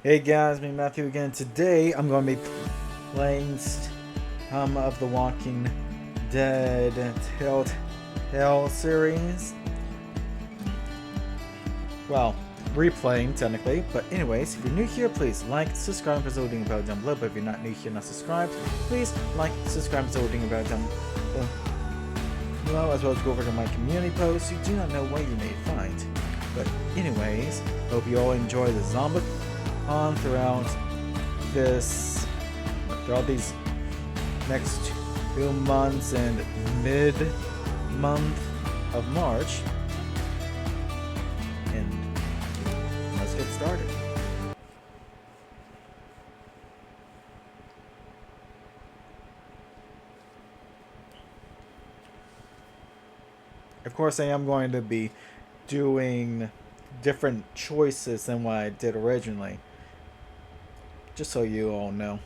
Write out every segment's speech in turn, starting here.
Hey guys, me Matthew again. Today I'm going to be playing some of the Walking Dead TellTale Series. Well, replaying technically, but anyways, if you're new here, please like, subscribe, and press the ding bell down below. But if you're not new here, not subscribed, please like, subscribe, and press the ding bell down below, as well as go over to my community posts. You do not know what you may find. But anyways, hope you all enjoy the zombie on throughout these next 2 months and mid-month of March. And let's get started. Of course, I am going to be doing different choices than what I did originally. Just so you all know.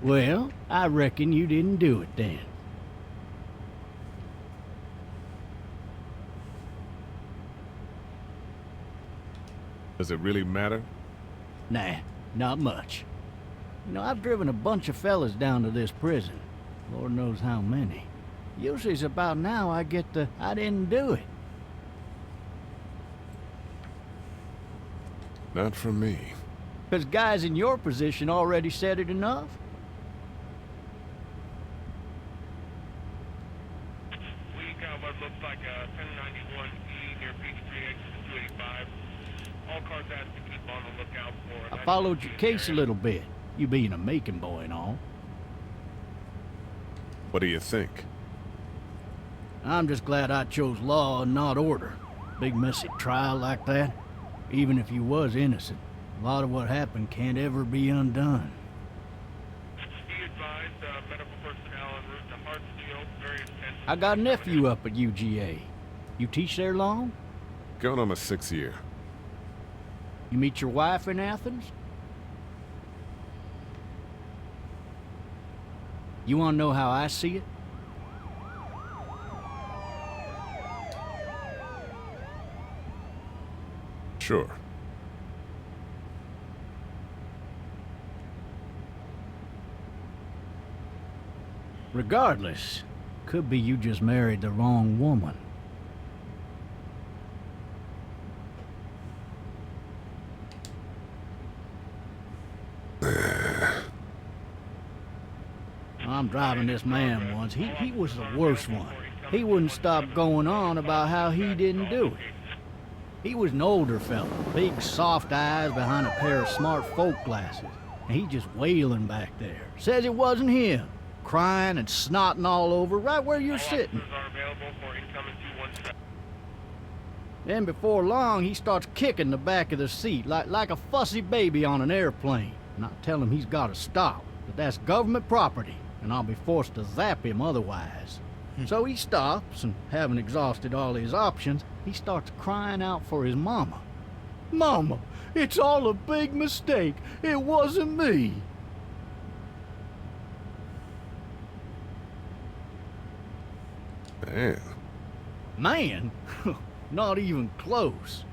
Well, I reckon you didn't do it then. Does it really matter? Nah, not much. You know, I've driven a bunch of fellas down to this prison. Lord knows how many. Usually it's about now I get the, I didn't do it. Not for me. 'Cause guys in your position already said it enough. We got what looks like a 1091E near Peachtree exit 285. All cars asked to keep on the lookout for. I followed your case a little bit, you being a Macon boy and all. What do you think? I'm just glad I chose law and not order. Big messy trial like that, even if you was innocent, a lot of what happened can't ever be undone. Be advised, medical personnel en route to Hartsfield, very intense. I got a nephew up at UGA. You teach there long? Going on my 6th year. You meet your wife in Athens? You want to know how I see it? Sure. Regardless, could be you just married the wrong woman. I'm driving this man once. He was the worst one. He wouldn't stop going on about how he didn't do it. He was an older fella, big soft eyes behind a pair of smart folk glasses. And he just wailing back there. Says it wasn't him. Crying and snotting all over right where you're sitting. Are available for incoming 217. Then before long, he starts kicking the back of the seat like a fussy baby on an airplane. And I tell him he's got to stop, that that's government property, and I'll be forced to zap him otherwise. So he stops, and having exhausted all his options, he starts crying out for his mama. Mama, it's all a big mistake. It wasn't me. Man. Man? Not even close.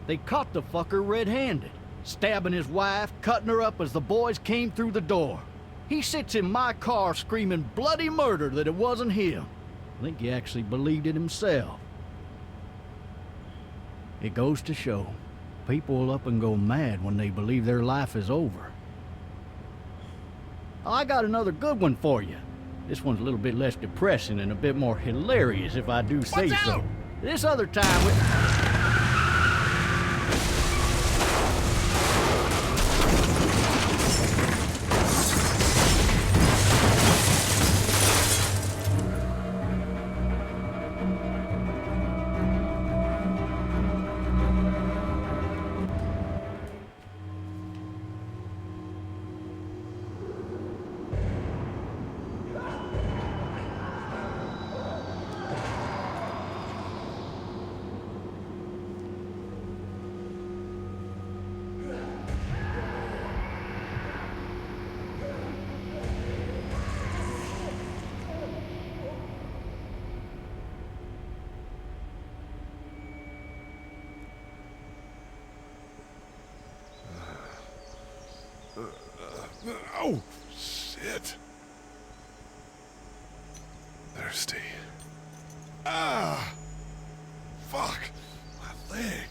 They caught the fucker red-handed, stabbing his wife, cutting her up as the boys came through the door. He sits in my car screaming bloody murder that it wasn't him. I think he actually believed it himself. It goes to show, people will up and go mad when they believe their life is over. Oh, I got another good one for you. This one's a little bit less depressing and a bit more hilarious, if I do say so. This other time we... Oh, shit. Thirsty. Ah! Fuck! My leg.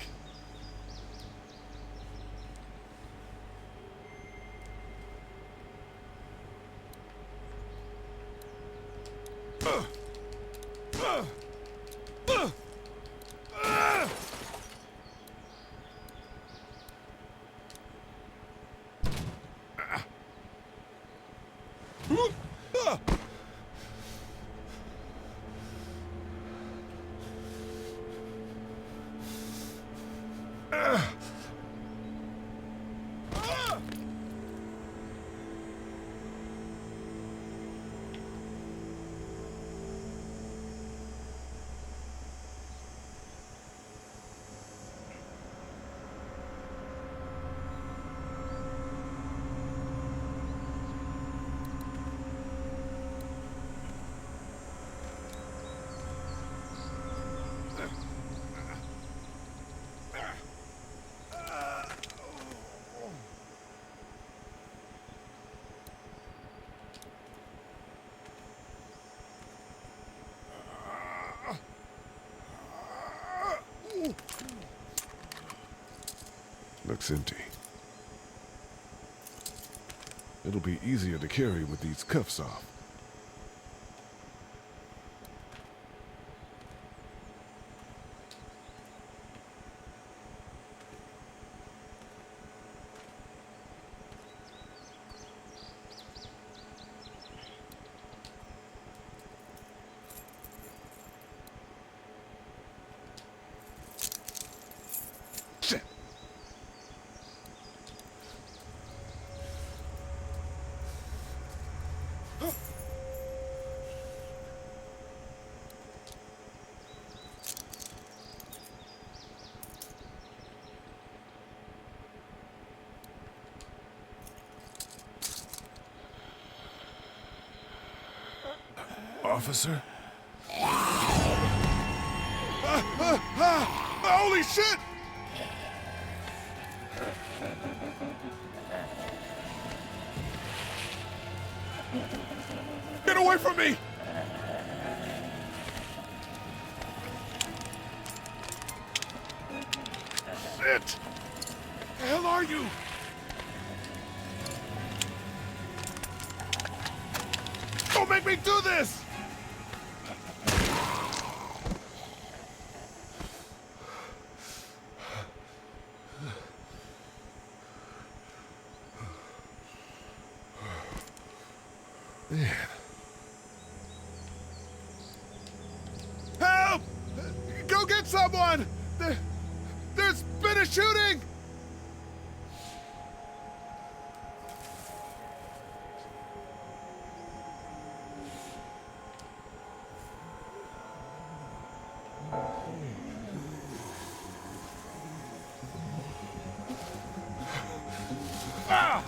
Looks empty. It'll be easier to carry with these cuffs off. Shit! Officer? Holy shit! Get away from me! Shit! The hell are you? Don't make me do this! Man. Help! Go get someone! There's been a shooting! Ah!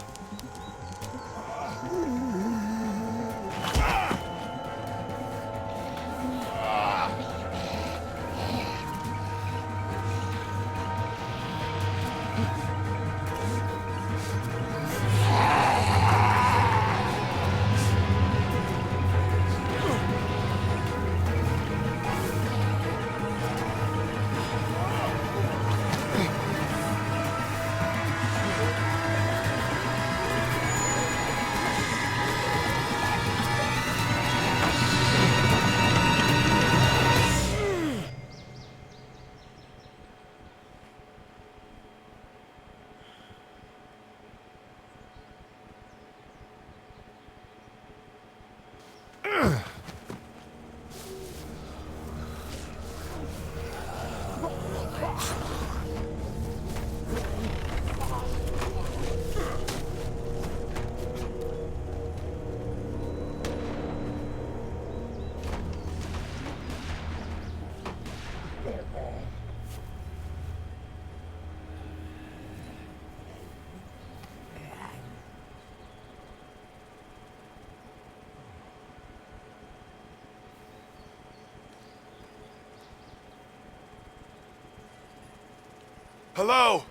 Hello?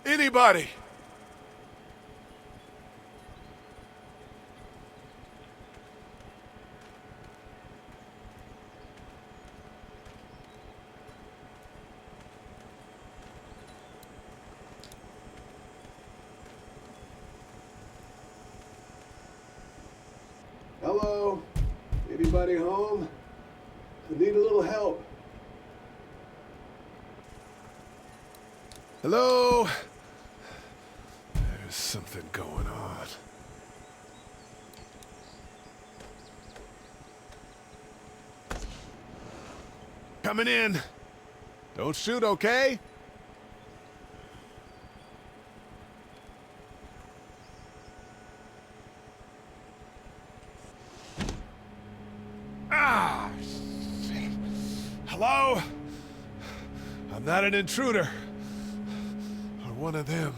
Anybody? Hello? Anybody home? I need a little help. Hello? There's something going on. Coming in. Don't shoot, okay? Ah, shit. Hello? I'm not an intruder. Or one of them.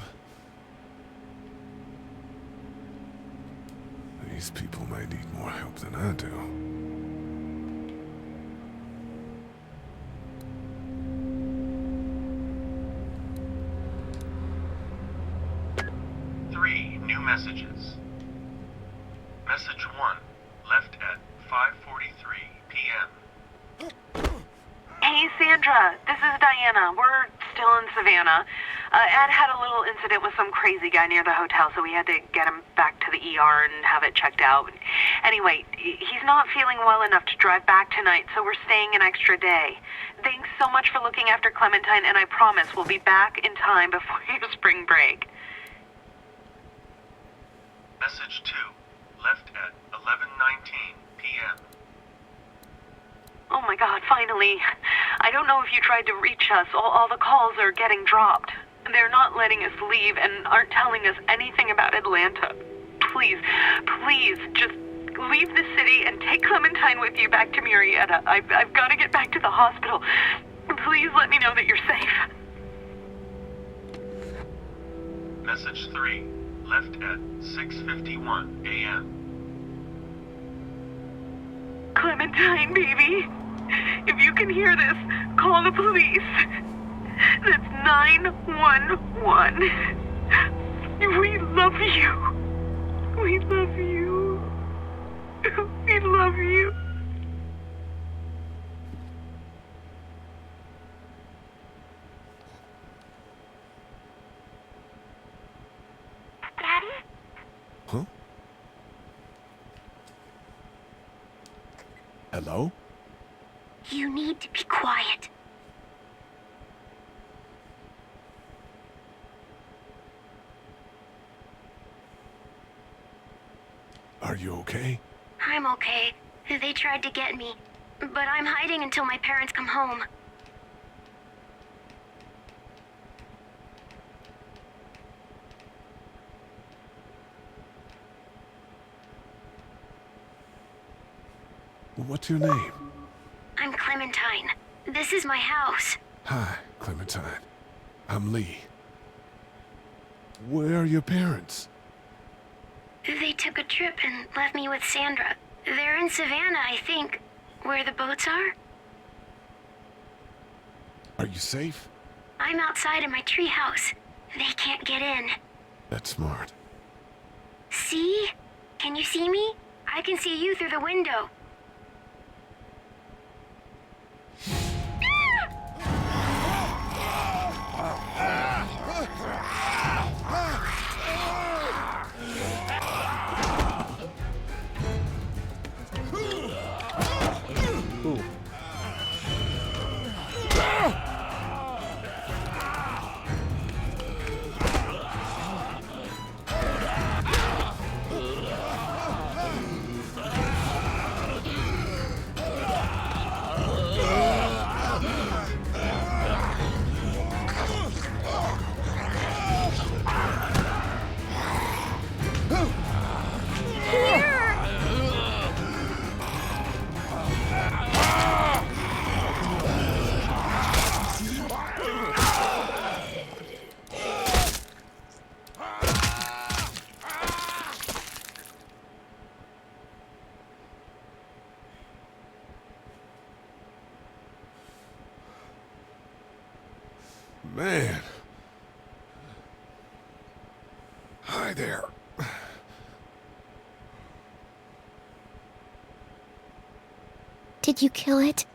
These people may need more help than I do. New messages. Message 1, left at 5:43 p.m. Hey, Sandra. This is Diana. We're still in Savannah. Ed had a little incident with some crazy guy near the hotel, so we had to get him back to the ER and have it checked out. Anyway, he's not feeling well enough to drive back tonight, so we're staying an extra day. Thanks so much for looking after Clementine, and I promise we'll be back in time before your spring break. Message 2, left at 11:19 p.m. Oh my God, finally. I don't know if you tried to reach us. All the calls are getting dropped. They're not letting us leave and aren't telling us anything about Atlanta. Please, just leave the city and take Clementine with you back to Murrieta. I've got to get back to the hospital. Please let me know that you're safe. Message 3, left at 6:51 a.m. Clementine, baby. If you can hear this, call the police. That's 911. We love you. We love you. We love you. Daddy? Huh? Hello? You need to be quiet. Are you okay? I'm okay. They tried to get me, but I'm hiding until my parents come home. What's your name? I'm Clementine. This is my house. Hi, Clementine. I'm Lee. Where are your parents? They took a trip and left me with Sandra. They're in Savannah, I think, where the boats are. Are you safe? I'm outside in my treehouse. They can't get in. That's smart. See? Can you see me? I can see you through the window. Ooh. man. Hi there. Did you kill it?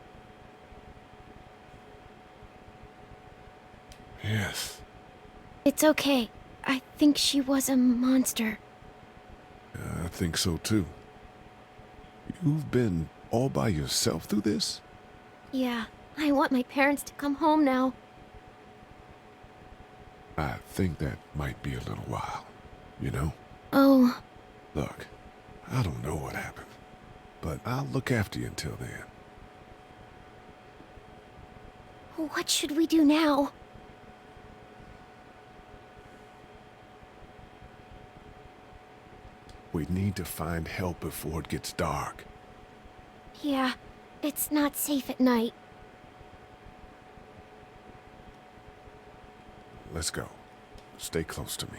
Yes. It's okay. I think she was a monster. I think so too. You've been all by yourself through this? Yeah, I want my parents to come home now. I think that might be a little while, you know? Oh. Look, I don't know what happened, but I'll look after you until then. What should we do now? We need to find help before it gets dark. Yeah, it's not safe at night. Let's go. Stay close to me.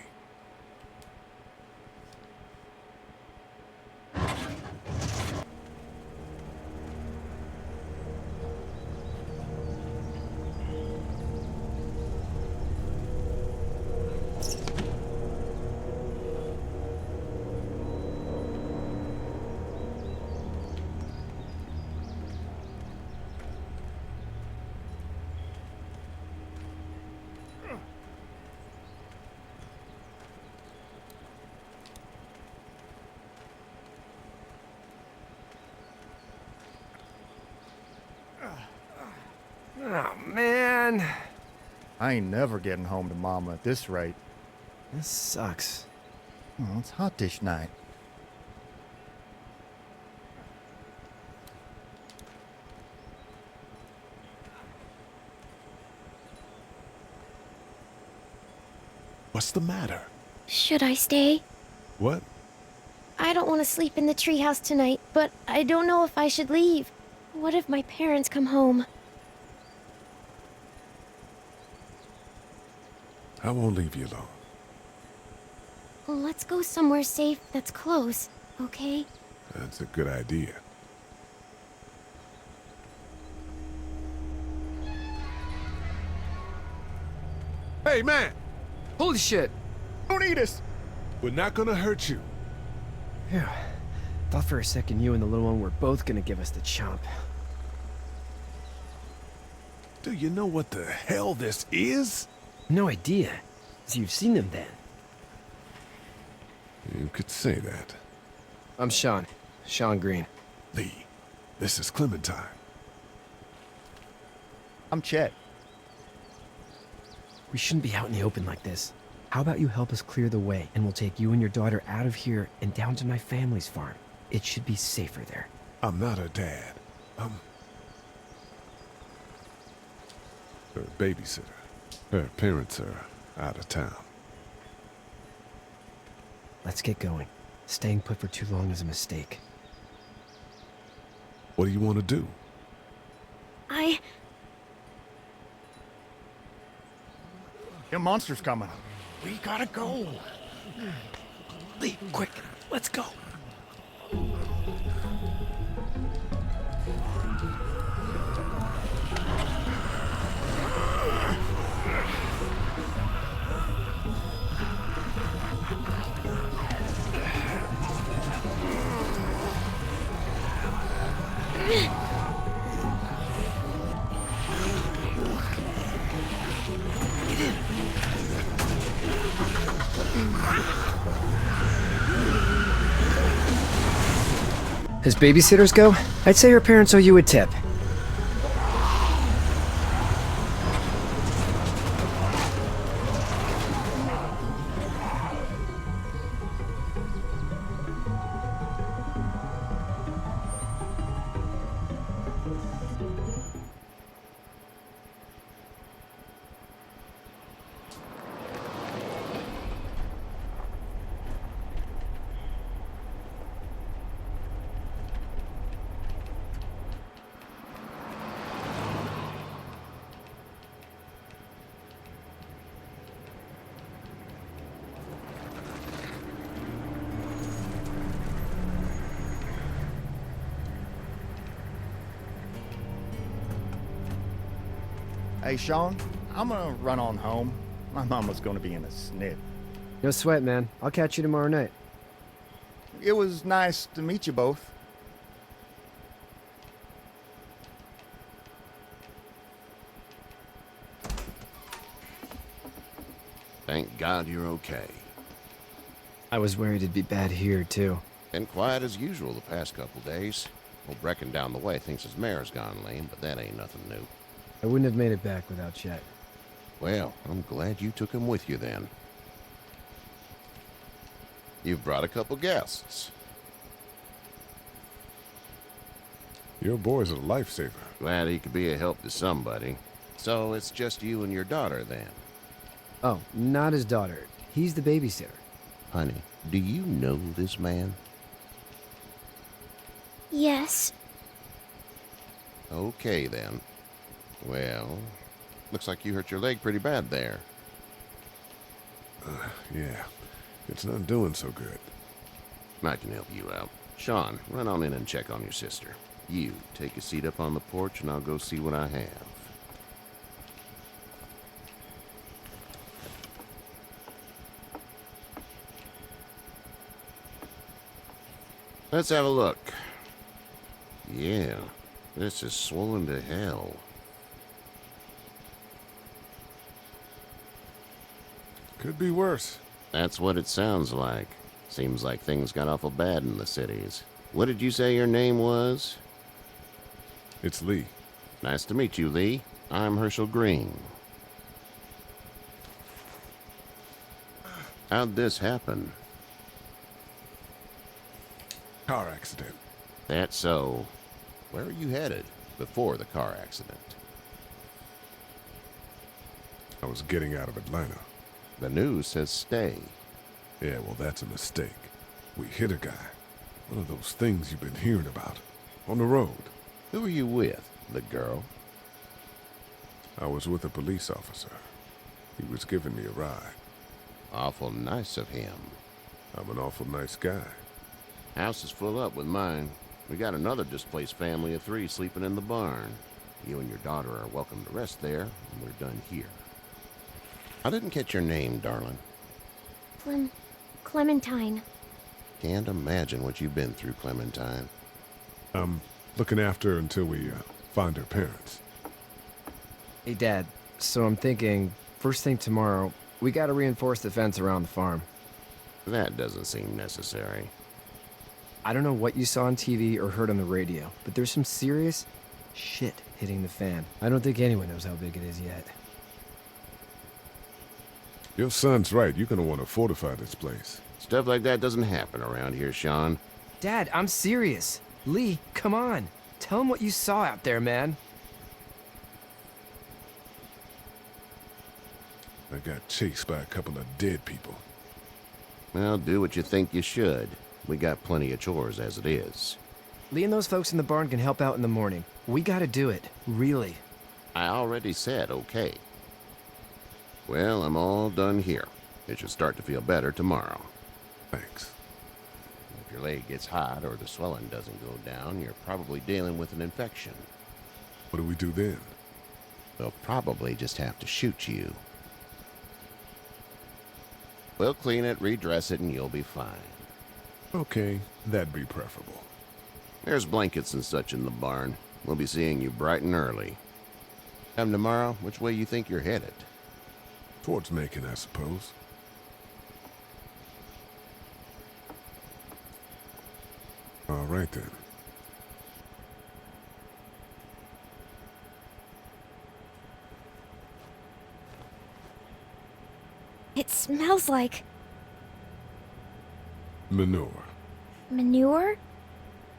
Oh, man. I ain't never getting home to Mama at this rate. This sucks. Oh, it's hot dish night. What's the matter? Should I stay? What? I don't want to sleep in the treehouse tonight, but I don't know if I should leave. What if my parents come home? I won't leave you alone. Well, let's go somewhere safe that's close, okay? That's a good idea. Hey, man! Holy shit. Don't eat us! We're not gonna hurt you. Phew. Thought for a second you and the little one were both gonna give us the chomp. Do you know what the hell this is? No idea. So you've seen them then? You could say that. I'm Sean. Sean Green. Lee, this is Clementine. I'm Chet. We shouldn't be out in the open like this. How about you help us clear the way, and we'll take you and your daughter out of here and down to my family's farm. It should be safer there. I'm not her dad. I'm her babysitter. Her parents are out of town. Let's get going. Staying put for too long is a mistake. What do you want to do? The monster's coming. We gotta go. Lee, quick, let's go. As babysitters go, I'd say her parents owe you a tip. Hey, Sean, I'm gonna run on home. My mama's gonna be in a snit. No sweat, man. I'll catch you tomorrow night. It was nice to meet you both. Thank God you're okay. I was worried it'd be bad here, too. Been quiet as usual the past couple days. Old Brecken down the way thinks his mare's gone lame, but that ain't nothing new. I wouldn't have made it back without Chet. Well, I'm glad you took him with you then. You've brought a couple guests. Your boy's a lifesaver. Glad he could be a help to somebody. So it's just you and your daughter then? Oh, not his daughter. He's the babysitter. Honey, do you know this man? Yes. Okay then. Well, looks like you hurt your leg pretty bad there. Yeah, it's not doing so good. I can help you out. Sean, run on in and check on your sister. You, take a seat up on the porch and I'll go see what I have. Let's have a look. Yeah, this is swollen to hell. Could be worse. That's what it sounds like. Seems like things got awful bad in the cities. What did you say your name was? It's Lee. Nice to meet you, Lee. I'm Herschel Green. How'd this happen? Car accident. That's so. Where are you headed before the car accident? I was getting out of Atlanta. The news says stay. Yeah, well, that's a mistake. We hit a guy. One of those things you've been hearing about. On the road. Who were you with? The girl? I was with a police officer. He was giving me a ride. Awful nice of him. I'm an awful nice guy. House is full up with mine. We got another displaced family of 3 sleeping in the barn. You and your daughter are welcome to rest there, and we're done here. I didn't catch your name, darling. Clementine. Can't imagine what you've been through, Clementine. I'm looking after her until we find her parents. Hey, Dad. So I'm thinking, first thing tomorrow, we gotta reinforce the fence around the farm. That doesn't seem necessary. I don't know what you saw on TV or heard on the radio, but there's some serious shit hitting the fan. I don't think anyone knows how big it is yet. Your son's right. You're gonna want to fortify this place. Stuff like that doesn't happen around here, Sean. Dad, I'm serious. Lee, come on. Tell him what you saw out there, man. I got chased by a couple of dead people. Well, do what you think you should. We got plenty of chores as it is. Lee and those folks in the barn can help out in the morning. We gotta do it. Really. I already said okay. Well, I'm all done here. It should start to feel better tomorrow. Thanks. If your leg gets hot or the swelling doesn't go down, you're probably dealing with an infection. What do we do then? They'll probably just have to shoot you. We'll clean it, redress it, and you'll be fine. Okay, that'd be preferable. There's blankets and such in the barn. We'll be seeing you bright and early. Come tomorrow, which way you think you're headed? Towards Macon, I suppose. All right, then. It smells like Manure. manure?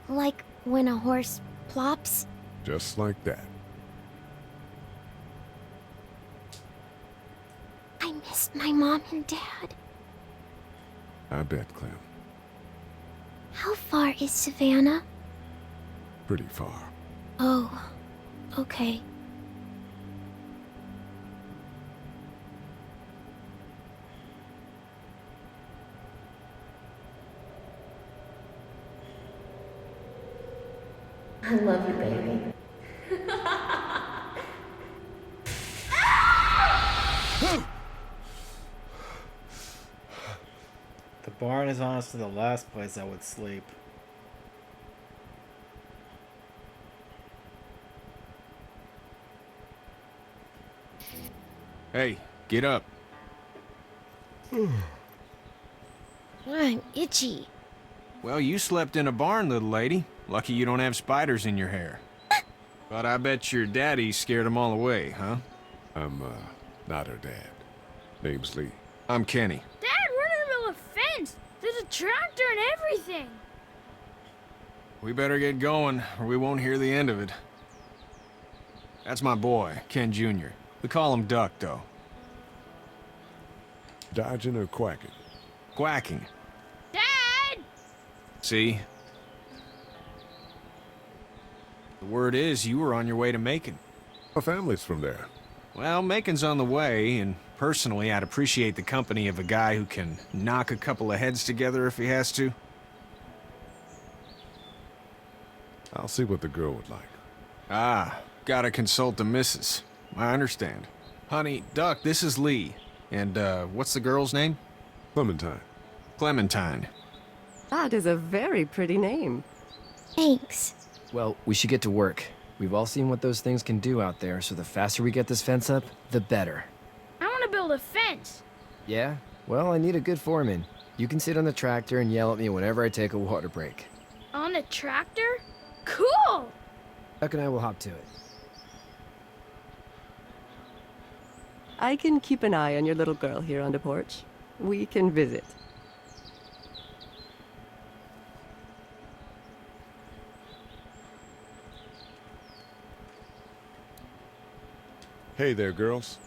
Like when a horse plops? Just like that. I missed my mom and dad. I bet, Clem. How far is Savannah? Pretty far. Oh, okay. I love you, baby. The barn is honestly the last place I would sleep. Hey, get up. I'm itchy. Well, you slept in a barn, little lady. Lucky you don't have spiders in your hair. But I bet your daddy scared them all away, huh? I'm, not her dad. Name's Lee. I'm Kenny. Dad, we're in the middle of a fence. There's a tractor and everything. We better get going, or we won't hear the end of it. That's my boy, Ken Jr. We call him Duck, though. Dodging or quacking? Quacking. Dad! See? The word is you were on your way to Macon. My family's from there. Well, Macon's on the way, and personally, I'd appreciate the company of a guy who can knock a couple of heads together if he has to. I'll see what the girl would like. Ah, gotta consult the missus. I understand. Honey, Duck, this is Lee. And, what's the girl's name? Clementine. Clementine. That is a very pretty name. Thanks. Well, we should get to work. We've all seen what those things can do out there, so the faster we get this fence up, the better. I want to build a fence. Yeah? Well, I need a good foreman. You can sit on the tractor and yell at me whenever I take a water break. On a tractor? Cool! Duck and I will hop to it. I can keep an eye on your little girl here on the porch. We can visit. Hey there, girls.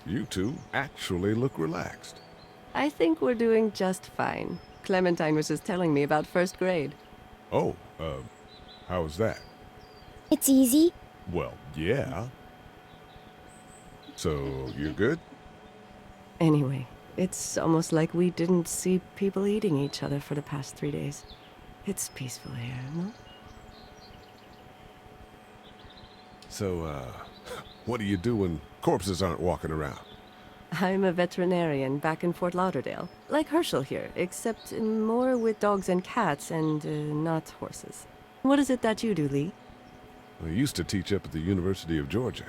You two actually look relaxed. I think we're doing just fine. Clementine was just telling me about first grade. Oh, how was that? It's easy. Well, yeah. So, you're good? Anyway, it's almost like we didn't see people eating each other for the past 3 days. It's peaceful here, no? So, what do you do when corpses aren't walking around? I'm a veterinarian back in Fort Lauderdale. Like Herschel here, except more with dogs and cats and not horses. What is it that you do, Lee? I used to teach up at the University of Georgia.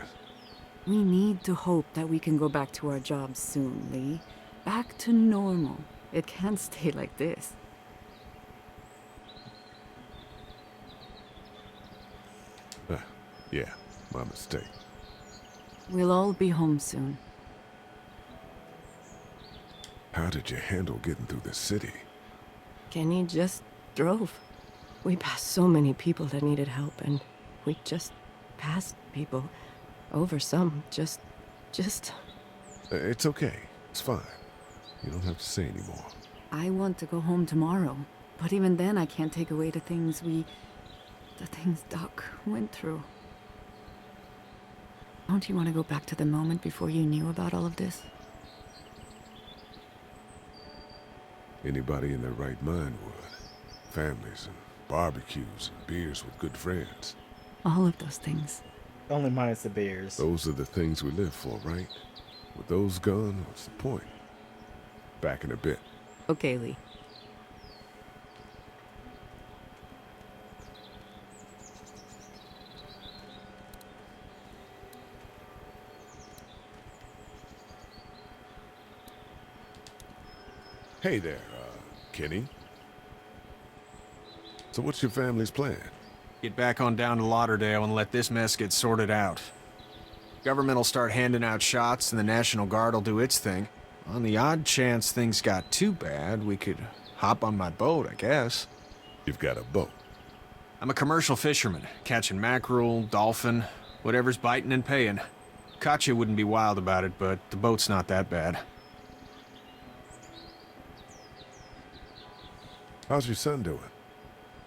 We need to hope that we can go back to our jobs soon, Lee. Back to normal. It can't stay like this. Yeah, my mistake. We'll all be home soon. How did you handle getting through the city? Kenny just drove. We passed so many people that needed help, and we just passed people. Over some, just... It's okay. It's fine. You don't have to say anymore. I want to go home tomorrow, but even then I can't take away the things Doc went through. Don't you want to go back to the moment before you knew about all of this? Anybody in their right mind would. Families and barbecues and beers with good friends. All of those things. Only minus the beers. Those are the things we live for, right? With those gone, what's the point? Back in a bit. Okay, Lee. Hey there, Kenny. So what's your family's plan? Get back on down to Lauderdale and let this mess get sorted out. Government will start handing out shots and the National Guard will do its thing. On the odd chance things got too bad, we could hop on my boat, I guess. You've got a boat? I'm a commercial fisherman, catching mackerel, dolphin, whatever's biting and paying. Katya wouldn't be wild about it, but the boat's not that bad. How's your son doing?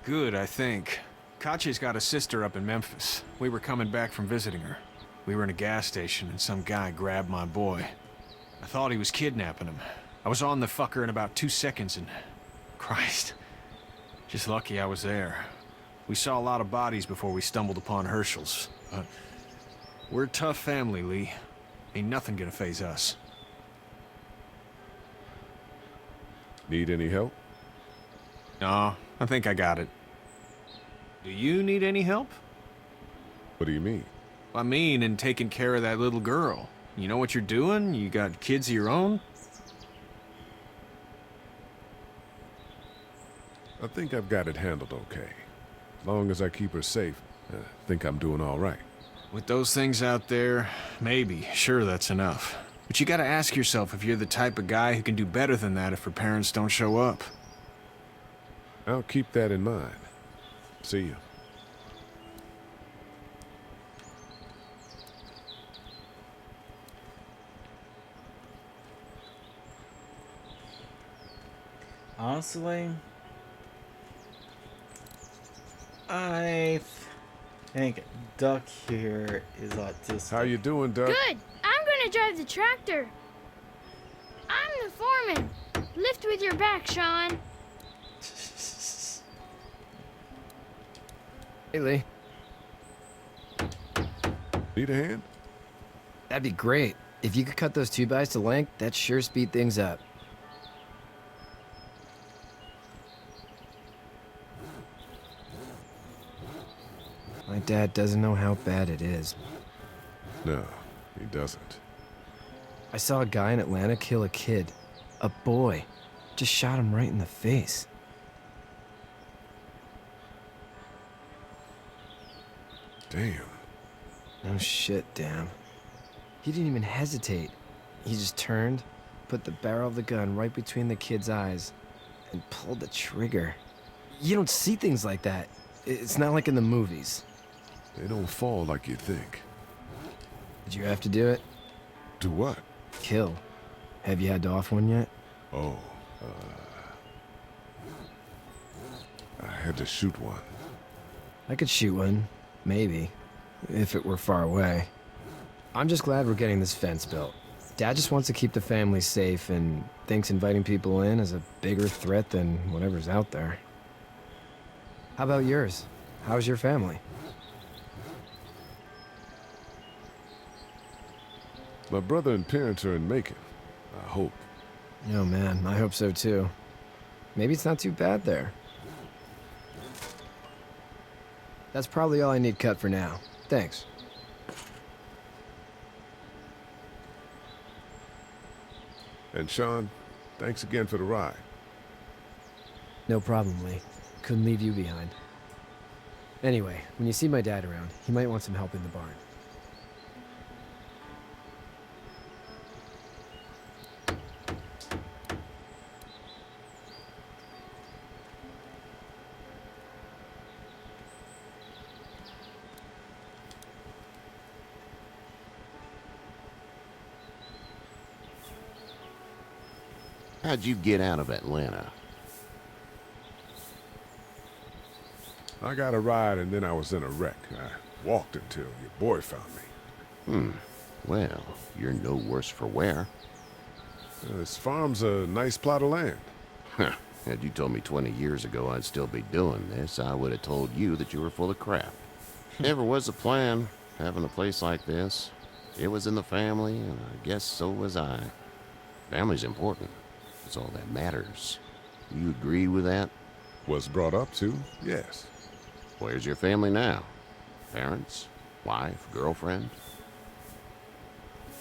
Good, I think. Katya's got a sister up in Memphis. We were coming back from visiting her. We were in a gas station and some guy grabbed my boy. I thought he was kidnapping him. I was on the fucker in about 2 seconds and... Christ. Just lucky I was there. We saw a lot of bodies before we stumbled upon Herschel's. But We're a tough family, Lee. Ain't nothing gonna faze us. Need any help? No, I think I got it. Do you need any help? What do you mean? I mean, in taking care of that little girl. You know what you're doing? You got kids of your own? I think I've got it handled okay. As long as I keep her safe, I think I'm doing all right. With those things out there, maybe. Sure, that's enough. But you gotta ask yourself if you're the type of guy who can do better than that if her parents don't show up. I'll keep that in mind. See you. Honestly, I think Duck here is autistic. How you doing, Duck? Good. I'm gonna drive the tractor. I'm the foreman. Lift with your back, Sean. Hey, Lee. Need a hand? That'd be great. If you could cut those 2x to length, that'd sure speed things up. My dad doesn't know how bad it is. No, he doesn't. I saw a guy in Atlanta kill a kid. A boy. Just shot him right in the face. Damn. No shit, damn. He didn't even hesitate. He just turned, put the barrel of the gun right between the kid's eyes, and pulled the trigger. You don't see things like that. It's not like in the movies. They don't fall like you think. Did you have to do it? Do what? Kill. Have you had to off one yet? Oh, I had to shoot one. I could shoot one. Maybe. If it were far away. I'm just glad we're getting this fence built. Dad just wants to keep the family safe and thinks inviting people in is a bigger threat than whatever's out there. How about yours? How's your family? My brother and parents are in Macon. I hope. Oh man, I hope so too. Maybe it's not too bad there. That's probably all I need cut for now. Thanks. And Sean, thanks again for the ride. No problem, Lee. Couldn't leave you behind. Anyway, when you see my dad around, he might want some help in the barn. How'd you get out of Atlanta? I got a ride and then I was in a wreck. I walked until your boy found me. Well, you're no worse for wear. This farm's a nice plot of land. Huh. Had you told me 20 years ago I'd still be doing this, I would have told you that you were full of crap. Never was a plan, having a place like this. It was in the family, and I guess so was I. Family's important. It's all that matters. You agree with that? Was brought up to, yes. Where's your family now? Parents? Wife? Girlfriend?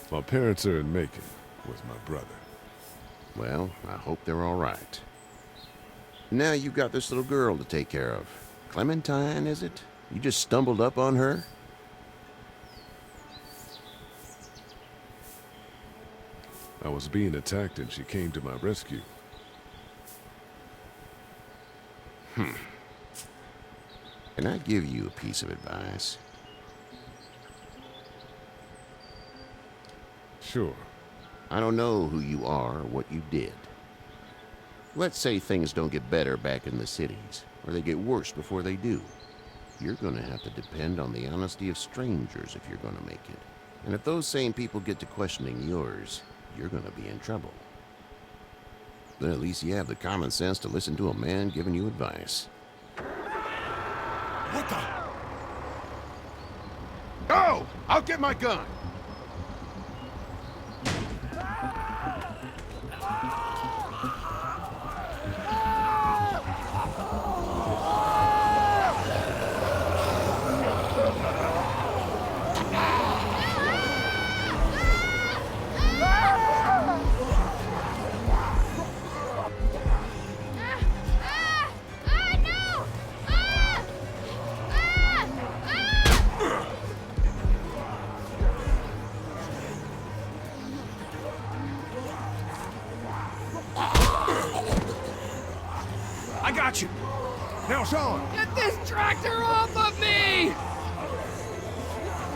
My parents are in Macon with my brother. Well, I hope they're all right. Now you've got this little girl to take care of. Clementine, is it? You just stumbled up on her? I was being attacked and she came to my rescue. Can I give you a piece of advice? Sure. I don't know who you are or what you did. Let's say things don't get better back in the cities, or they get worse before they do. You're gonna have to depend on the honesty of strangers if you're gonna make it. And if those same people get to questioning yours, you're gonna be in trouble. Then at least you have the common sense to listen to a man giving you advice. What the? Go! I'll get my gun! I got you. Now it's on. Get this tractor off of me!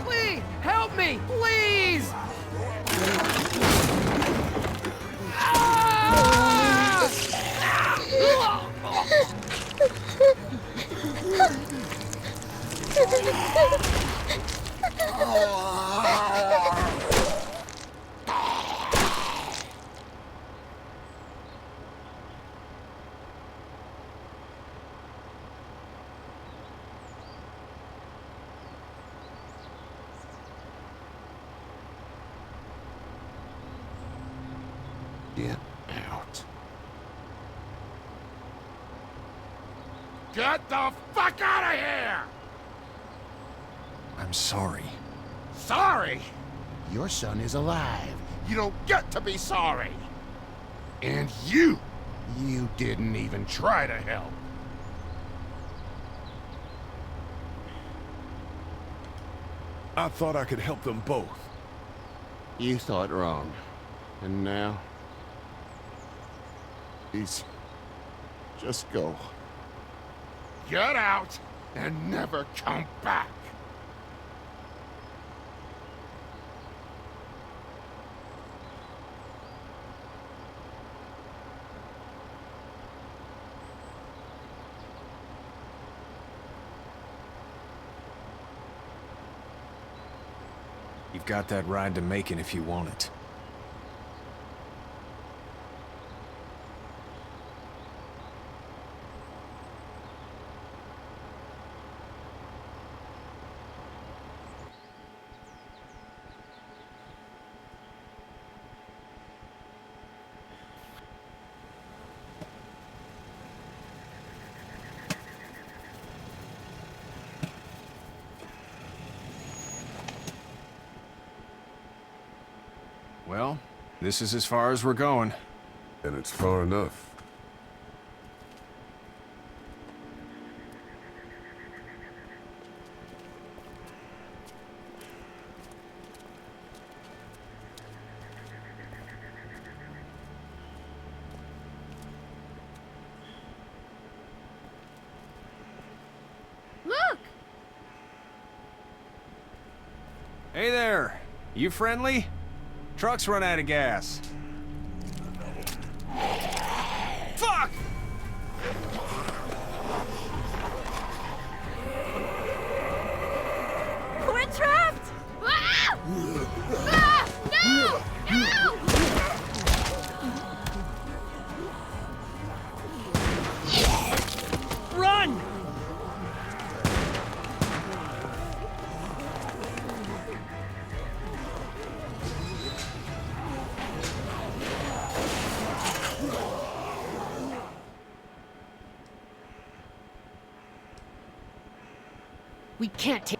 Please, help me, please! Get out. Get the fuck out of here! I'm sorry. Sorry? Your son is alive. You don't get to be sorry. And you didn't even try to help. I thought I could help them both. You thought wrong. And now... please, just go. Get out and never come back. You've got that ride to Macon if you want it. Well, this is as far as we're going. And it's far enough. Look! Hey there! You friendly? Truck's run out of gas. Fuck! We're trapped! Ah! Ah! No! No! Run! We can't take...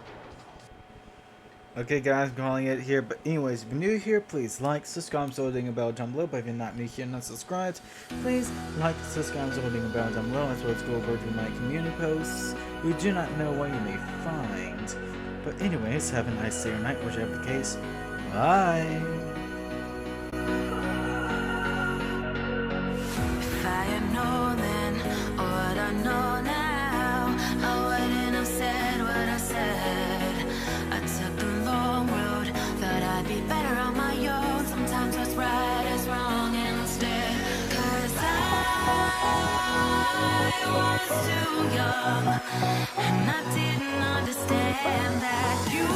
Okay guys, I'm calling it here, but anyways, if you're new here, please like, subscribe, so ding a bell down below. But if you're not new here and not subscribed, please like, subscribe, so ding a bell down below. As well as go over to my community posts. You do not know what you may find. But anyways, have a nice day or night, whichever the case. Bye! If I had known then what I know now, I wouldn't have said what I said. I took the long road, thought I'd be better on my own. Sometimes what's right is wrong instead. 'Cause I was too young, and I didn't understand that you